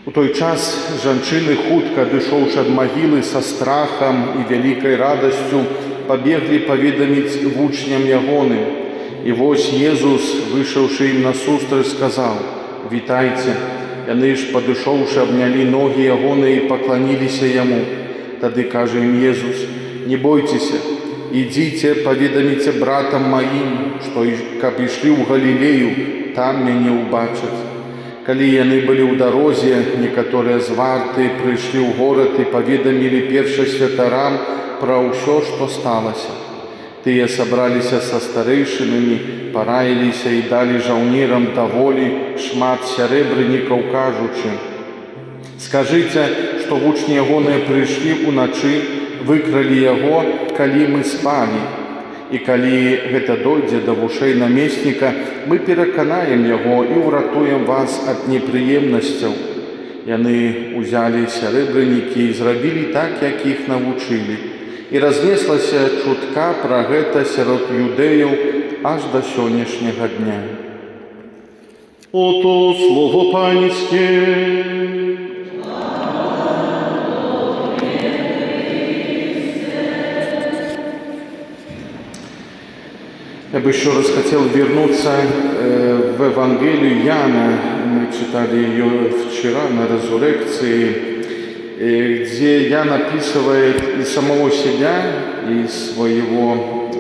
У той час жанчыны, хутка адышоўшы ад магілы, са страхам і вялікай радасцю пабеглі паведаміць вучням ягоным. І вось Езус, выйшаўшы ім насустрач, сказаў: «Вітайце». Яны ж, падышоўшы, абнялі ногі ягоныя і пакланіліся яму. Тады кажа ім Езус: «Не бойцеся, ідзіце, паведаміце братам маім, што каб ішлі ў Галілею, там мяне ўбачаць». Калі яны былі ў дарозе, некаторыя з варты прыйшлі ў горад і паведамілі першасвятарам пра ўсё, што сталася. Тыя сабраліся са старэйшынамі, параіліся і далі жаўнерам даволі шмат сярэбранікаў, кажучы: «Скажыце, што вучні ягоныя прыйшлі ўначы, выкралі яго, калі мы спалі. І калі гэта дойдзе да вушэй намесніка, мы пераканаем яго і ўратуем вас ад непрыемнасцяў». Яны ўзялі сярэбранікі і зрабілі так, як іх навучылі. І разнеслася чутка пра гэта сярод юдэяў аж да сённяшняга дня. Ото слово Панське. Я бы еще раз хотел вернуться в Евангелию Иоанна. Мы читали ее вчера на резурекции, где Иоанн описывает и самого себя, и своего,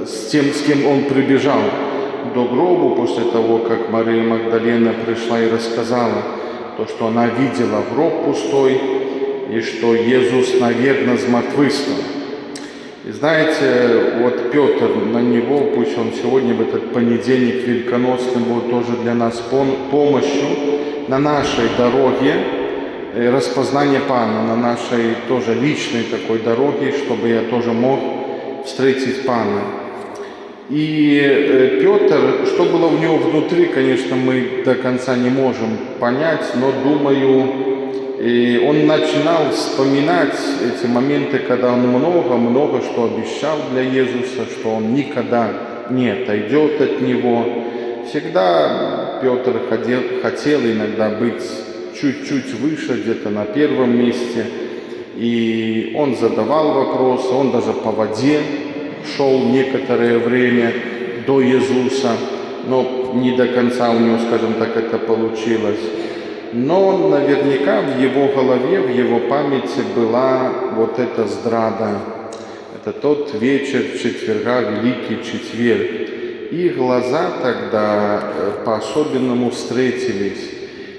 с тем, с кем он прибежал до гроба после того, как Мария Магдалена пришла и рассказала то, что она видела гроб пустой, и что Иисус, наверное, смертвыстал. И знаете, вот Петр, на него, пусть он сегодня, в этот понедельник великоносный, будет тоже для нас помощью на нашей дороге распознания Пана, на нашей тоже личной такой дороге, чтобы я тоже мог встретить Пана. И Петр, что было у него внутри, конечно, мы до конца не можем понять, но думаю, и он начинал вспоминать эти моменты, когда он много что обещал для Иисуса, что он никогда не отойдет от него. Всегда Петр хотел иногда быть чуть-чуть выше, где-то на первом месте. И он задавал вопросы, он даже по воде шел некоторое время до Иисуса, но не до конца у него, скажем так, это получилось. Но наверняка в его голове, в его памяти была вот эта здрада. Это тот вечер четверга, Великий Четверг. Их глаза тогда по-особенному встретились.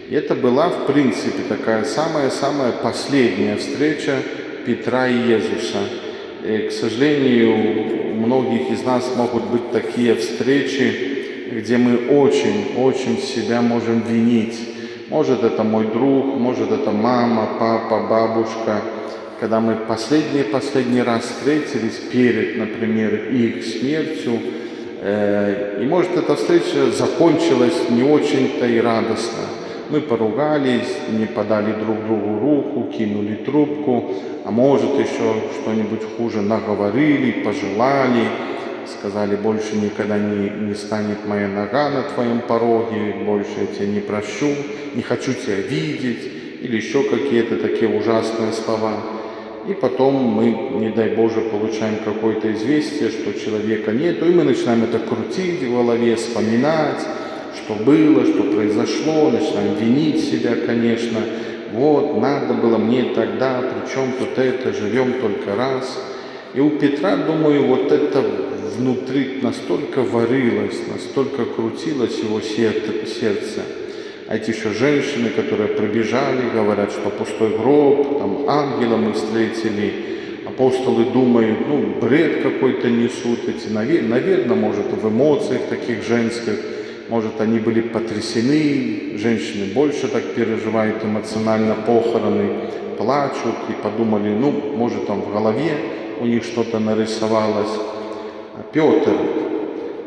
И это была, в принципе, такая самая-самая последняя встреча Петра и Иисуса. И, к сожалению, у многих из нас могут быть такие встречи, где мы очень себя можем винить. Может, это мой друг, может, это мама, папа, бабушка. Когда мы последний раз встретились перед, например, их смертью, и, может, эта встреча закончилась не очень-то и радостно. Мы поругались, не подали друг другу руку, кинули трубку, а может, еще что-нибудь хуже наговорили, пожелали, сказали: больше никогда не станет моя нога на твоем пороге, больше я тебя не прощу, не хочу тебя видеть, или еще какие-то такие ужасные слова. И потом мы, не дай Боже, получаем какое-то известие, что человека нету, и мы начинаем это крутить в голове, вспоминать, что было, что произошло, начинаем винить себя, конечно. Вот, надо было мне тогда, причем тут это, живем только раз. И у Петра, думаю, вот это внутри настолько варилось, настолько крутилось его сердце. А эти еще женщины, которые прибежали, говорят, что пустой гроб, там ангела мы встретили. Апостолы думают, бред какой-то несут эти, наверное, может, в эмоциях таких женских, может, они были потрясены, женщины больше так переживают эмоционально похороны, плачут и подумали, может, там в голове у них что-то нарисовалось. А Петр,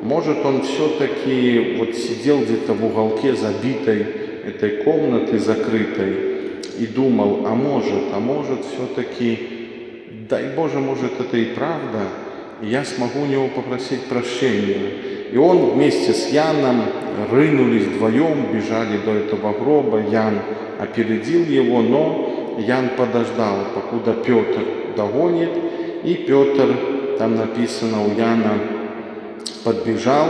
может, он все-таки вот сидел где-то в уголке забитой этой комнаты закрытой и думал, а может все-таки, дай Боже, может, это и правда, и я смогу у него попросить прощения. И он вместе с Яном рынулись вдвоем, бежали до этого гроба. Ян опередил его, но Ян подождал, покуда Петр догонит. И Петр, там написано у Яна, подбежал,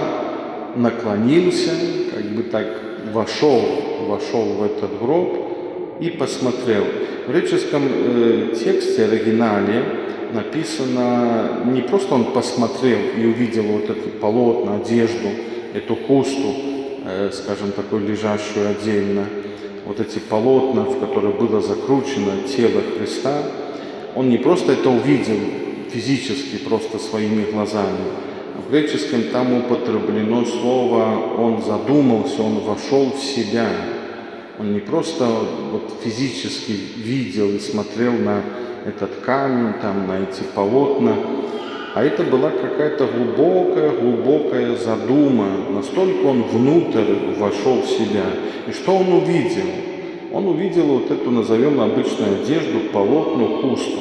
наклонился, как бы так вошел в этот гроб и посмотрел. В греческом тексте, оригинале, написано, не просто он посмотрел и увидел вот это полотно, одежду, эту хусту, скажем, такую лежащую отдельно, вот эти полотна, в которые было закручено тело Христа. Он не просто это увидел физически, просто своими глазами. В греческом там употреблено слово «он задумался», он вошел в себя. Он не просто вот физически видел и смотрел на этот камень, там, на эти полотна, а это была какая-то глубокая задума. Настолько он внутрь вошел в себя. И что он увидел? Он увидел вот эту, назовем обычную одежду, полотно, хусту.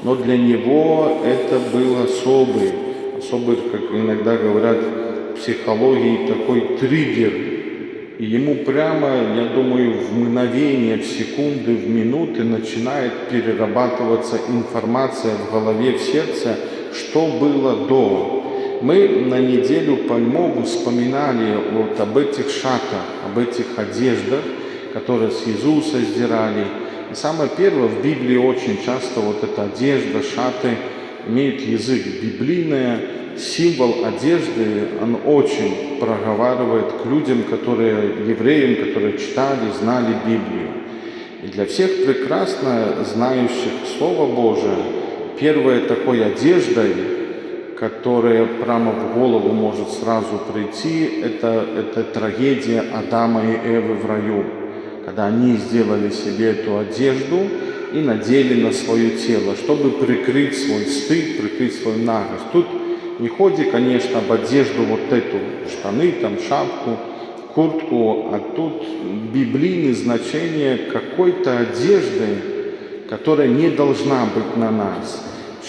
Но для него это был особый, как иногда говорят в психологии, такой триггер. И ему прямо, я думаю, в мгновение, в секунды, в минуты начинает перерабатываться информация в голове, в сердце, что было до. Мы на неделю по Львову вспоминали вот об этих шатах, об этих одеждах, которые с Иисуса сдирали. И самое первое, в Библии очень часто вот эта одежда, шаты имеют язык библейный, символ одежды, он очень проговаривает к людям, евреям, которые читали, знали Библию. И для всех прекрасно знающих Слово Божие, первой такой одеждой, которая прямо в голову может сразу прийти, это трагедия Адама и Евы в раю, когда они сделали себе эту одежду и надели на свое тело, чтобы прикрыть свой стыд, прикрыть свою нагость. Тут не ходит, конечно, об одежду вот эту, штаны, там, шапку, куртку, а тут библейное значение какой-то одежды, которая не должна быть на нас.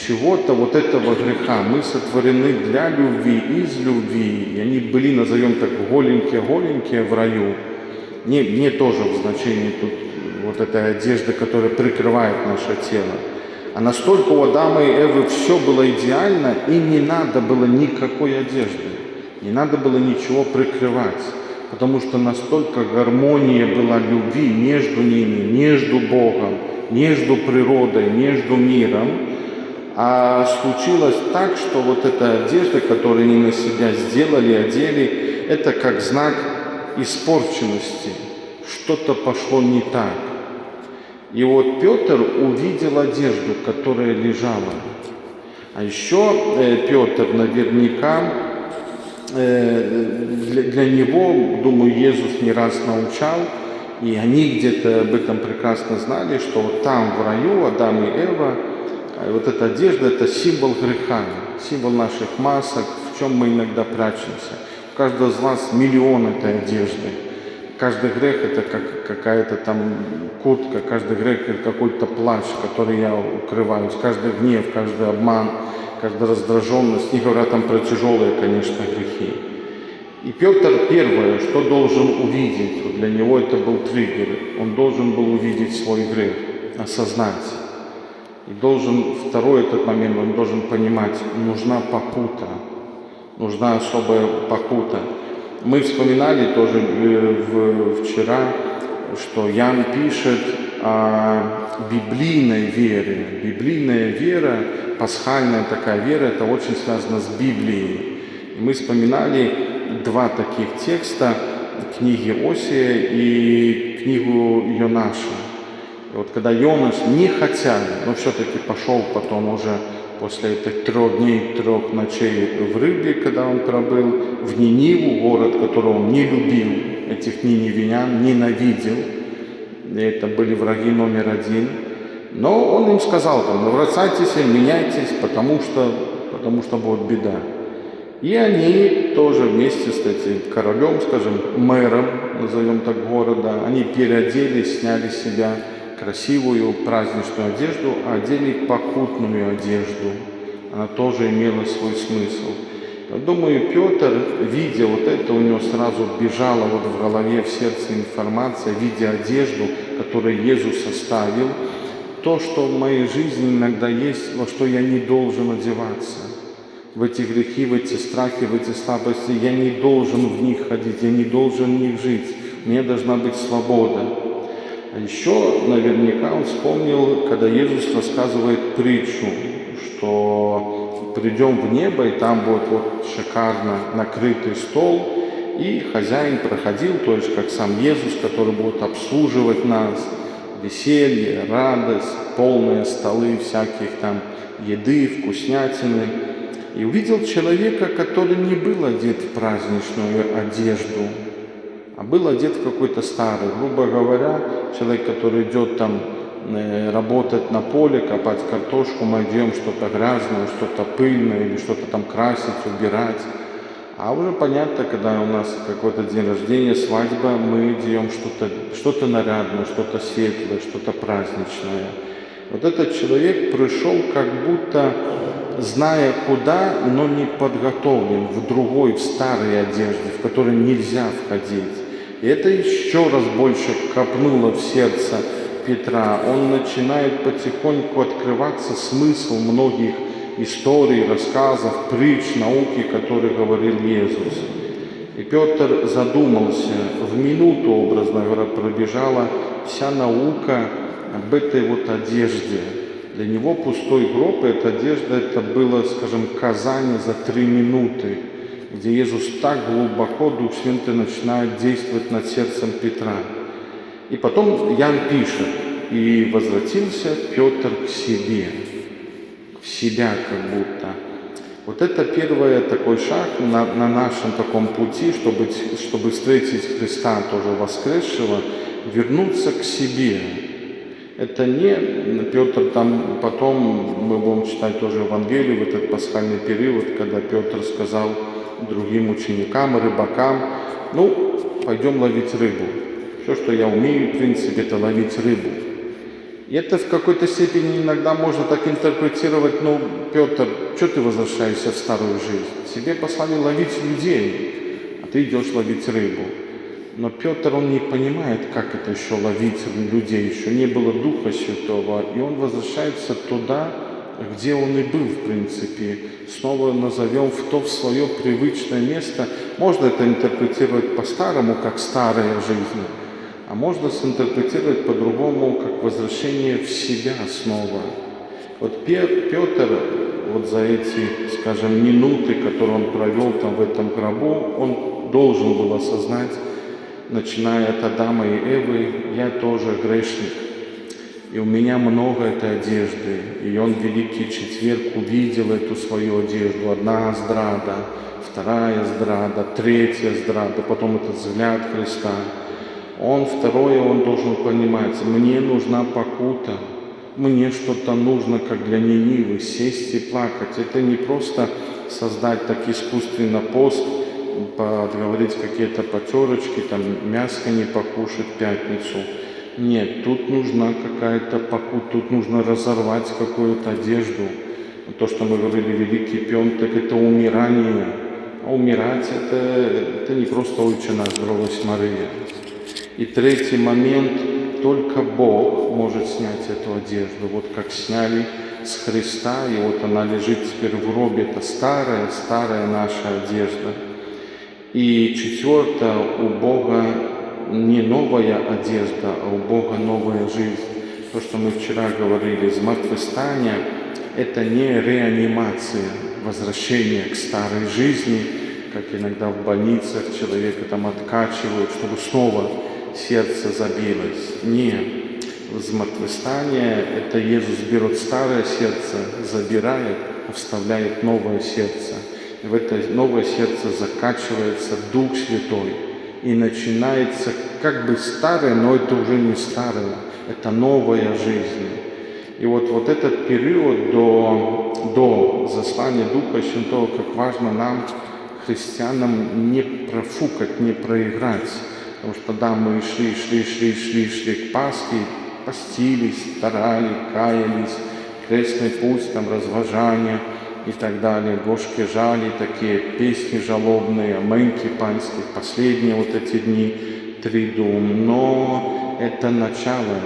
Чего-то вот этого греха. Мы сотворены для любви, из любви. И они были, назовем так, голенькие в раю. Не тоже в значении тут вот этой одежды, которая прикрывает наше тело. А настолько у Адама и Евы все было идеально, и не надо было никакой одежды. Не надо было ничего прикрывать. Потому что настолько гармония была любви между ними, между Богом, между природой, между миром. А случилось так, что вот эта одежда, которую они на себя сделали, одели, это как знак испорченности. Что-то пошло не так. И вот Петр увидел одежду, которая лежала. А еще Петр наверняка, для него, думаю, Иисус не раз научал, и они где-то об этом прекрасно знали, что вот там в раю Адам и Ева, вот эта одежда – это символ греха, символ наших масок, в чем мы иногда прячемся. У каждого из вас миллион этой одежды. Каждый грех – это как какая-то там куртка, каждый грех – это какой-то плащ, который я укрываюсь, каждый гнев, каждый обман, каждая раздраженность. Не говоря там про тяжелые, конечно, грехи. И Петр первое, что должен увидеть, вот для него это был триггер, он должен был увидеть свой грех, осознать. И второй этот момент, он должен понимать, нужна покута, нужна особая покута. Мы вспоминали тоже вчера, что Ян пишет о библейной вере. Библейная вера, пасхальная такая вера, это очень связано с Библией. И мы вспоминали два таких текста, книги Осия и книгу Йонаша. И вот когда Йонаш не хотя, но все-таки пошел потом уже после этих 3 дней, 3 ночей в рыбе, когда он пробыл, в Ниниву, город, который он не любил, этих ниневиян, ненавидел. И это были враги номер 1. Но он им сказал, возвращайтесь, меняйтесь, потому что будет беда. И они тоже вместе с этим королем, скажем, мэром, назовем так, города, они переоделись, сняли с себя красивую праздничную одежду, а одели покутную одежду. Она тоже имела свой смысл. Думаю, Петр, видя вот это, у него сразу бежала вот в голове, в сердце информация, видя одежду, которую Иисус оставил, то, что в моей жизни иногда есть, во что я не должен одеваться. В эти грехи, в эти страхи, в эти слабости, я не должен в них ходить, я не должен в них жить. Мне должна быть свобода. А еще наверняка он вспомнил, когда Иисус рассказывает притчу, что придем в небо, и там будет вот шикарно накрытый стол, и хозяин проходил, то есть как сам Иисус, который будет обслуживать нас, веселье, радость, полные столы всяких там еды, вкуснятины. И увидел человека, который не был одет в праздничную одежду, а был одет в какой-то старый. Грубо говоря, человек, который идет там работать на поле, копать картошку, мы идем что-то грязное, что-то пыльное или что-то там красить, убирать. А уже понятно, когда у нас какой-то день рождения, свадьба, мы идем что-то нарядное, что-то светлое, что-то праздничное. Вот этот человек пришел как будто зная куда, но не подготовлен, в другой, в старой одежде, в которой нельзя входить. И это еще раз больше копнуло в сердце Петра. Он начинает потихоньку открываться смысл многих историй, рассказов, притч, науки, которые говорил Иисус. И Петр задумался, в минуту, образно говоря, пробежала вся наука об этой вот одежде. Для него пустой гроб, эта одежда, это было, скажем, казание за 3 минуты, где Иисус так глубоко, Дух Святой начинает действовать над сердцем Петра. И потом Иоанн пишет, и возвратился Петр к себе, в себя как будто. Вот это первый такой шаг на нашем таком пути, чтобы встретить Христа, тоже воскресшего, вернуться к себе. Это не Петр там, потом мы будем читать тоже Евангелие в этот пасхальный период, когда Петр сказал другим ученикам, рыбакам, пойдем ловить рыбу. Все, что я умею, в принципе, это ловить рыбу. И это в какой-то степени иногда можно так интерпретировать, Петр, что ты возвращаешься в старую жизнь? Тебе послали ловить людей, а ты идешь ловить рыбу. Но Петр, он не понимает, как это еще ловить людей, еще не было Духа Святого, и он возвращается туда, где он и был, в принципе. Снова назовем в свое привычное место. Можно это интерпретировать по-старому, как старая жизнь, а можно интерпретировать по-другому, как возвращение в себя снова. Вот Петр, вот за эти, скажем, минуты, которые он провел там в этом гробу, он должен был осознать, начиная от Адама и Эвы, я тоже грешник, и у меня много этой одежды. И он в Великий Четверг увидел эту свою одежду. Одна здрада, вторая здрада, третья здрада, потом этот взгляд Христа. Он должен понимать, мне нужна покута, мне что-то нужно, как для Нинивы, сесть и плакать. Это не просто создать так искусственно пост, подговорить какие-то потерочки, там мяско не покушать в пятницу. Нет, тут нужна какая-то покута, тут нужно разорвать какую-то одежду. То, что мы говорили, Великий Пентак, это умирание. А умирать это не просто «Отче наш, здравость Мария». И третий момент, только Бог может снять эту одежду. Вот как сняли с Христа, и вот она лежит теперь в гробе. Это старая наша одежда. И четвертое, у Бога не новая одежда, а у Бога новая жизнь. То, что мы вчера говорили, мертвостание – это не реанимация, возвращение к старой жизни, как иногда в больницах человека там откачивают, чтобы снова сердце забилось. Нет, мертвостание – это Иисус берет старое сердце, забирает, вставляет новое сердце. В это новое сердце закачивается Дух Святой, и начинается как бы старое, но это уже не старое, это новая жизнь. И вот этот период до заслания Духа Святого, как важно нам, христианам, не профукать, не проиграть. Потому что да, мы шли к Пасхе, постились, старались, каялись, крестный путь, там разважание, и так далее. Гошки жали, такие песни жалобные, мэнки панские, последние вот эти дни Тридум. Но это начало.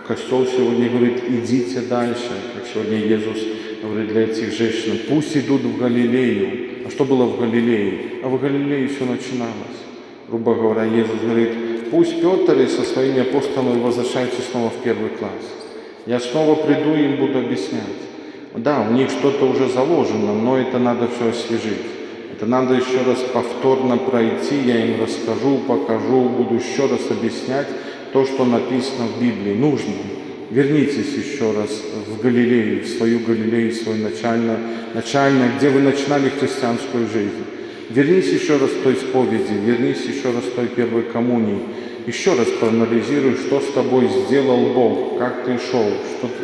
Костел сегодня говорит, идите дальше, как сегодня Иисус говорит для этих женщин, пусть идут в Галилею. А что было в Галилее? А в Галилее все начиналось. Грубо говоря, Иисус говорит, пусть Петр и со своими апостолами возвращаются снова в первый класс. Я снова приду и им буду объяснять. Да, у них что-то уже заложено, но это надо все освежить. Это надо еще раз повторно пройти, я им расскажу, покажу, буду еще раз объяснять то, что написано в Библии. Нужно. Вернитесь еще раз в Галилею, в свою Галилею, в свою начальное, где вы начинали христианскую жизнь. Вернись еще раз к той исповеди, вернись еще раз к той первой коммунии. Еще раз проанализируй, что с тобой сделал Бог, как ты шел,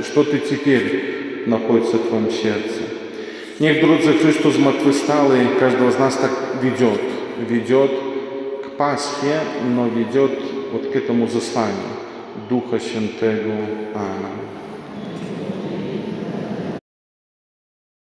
что ты теперь находится в твоем сердце. Niech, drodzy, Chrystus zmartwychwstały każdego z nas tak ведет к Пасхе, но ведет вот к этому засланию Духа Святого. Аминь.